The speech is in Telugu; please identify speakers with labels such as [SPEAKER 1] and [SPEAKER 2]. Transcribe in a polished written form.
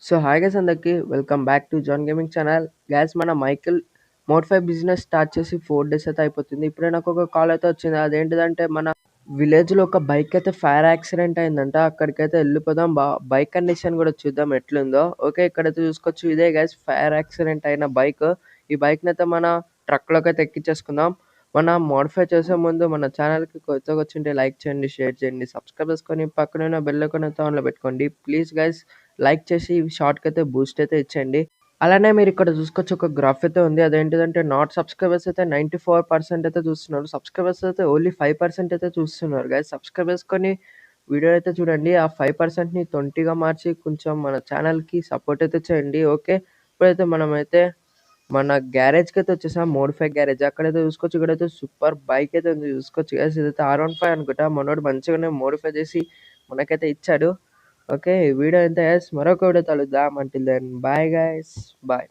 [SPEAKER 1] సో హాయ్ గైస్ అందరికి welcome back to John gaming channel. Guys మన మైకిల్ మోడ్ 5 బిజినెస్ స్టార్ట్ చేసి 4 డేస్ అయితే అయిపోతుంది. ఇప్పుడే నాకు ఒక కాల్ అయితే వచ్చింది. అదేంటిదంటే మన విలేజ్లో ఒక బైక్ అయితే ఫైర్ యాక్సిడెంట్ అయిందంట. అక్కడికైతే వెళ్ళిపోదాం. బైక్ కండిషన్ కూడా చూద్దాం ఎట్లుందో. ఓకే, ఇక్కడైతే చూసుకోవచ్చు. ఇదే గైస్ ఫైర్ యాక్సిడెంట్ అయిన బైక్. ఈ బైక్ని అయితే మన ట్రక్లోకి అయితే ఎక్కించేసుకుందాం. మన మోడిఫై చేసే ముందు మన ఛానల్కి కొత్తగా వచ్చింటే లైక్ చేయండి, షేర్ చేయండి, సబ్స్క్రైబ్ చేసుకొని పక్కన బెల్ ఐకాన్ అయితే ఆన్లో పెట్టుకోండి. ప్లీజ్ గైస్ లైక్ చేసి ఈ షార్ట్కి అయితే బూస్ట్ అయితే ఇచ్చేయండి. అలానే మీరు ఇక్కడ చూసుకోవచ్చు, ఒక గ్రాఫ్ అయితే ఉంది. అదేంటిదంటే నాట్ సబ్స్క్రైబర్స్ అయితే 94% అయితే చూస్తున్నారు. సబ్స్క్రైబర్స్ అయితే ఓన్లీ 5% అయితే చూస్తున్నారు. గైస్ సబ్స్క్రైబ్ చేసుకొని వీడియో అయితే చూడండి. ఆ 5%ని 20గా మార్చి కొంచెం మన ఛానల్కి సపోర్ట్ అయితే చేయండి. ఓకే, ఇప్పుడైతే మనమైతే మన గ్యారేజ్కి అయితే వచ్చేసాం. మోడిఫై గ్యారేజ్ అక్కడైతే చూసుకోవచ్చు. ఇక్కడైతే సూపర్ బైక్ అయితే ఉంది, చూసుకోవచ్చు గైస్. ఇదైతే R15 అనుకుంటా. మనోడు మంచిగానే మోడిఫై చేసి మనకైతే ఇచ్చాడు. ఓకే, ఈ వీడియో ఎంత గైస్, మరొక వీడియో కలుద్దాం. Until then bye guys, bye.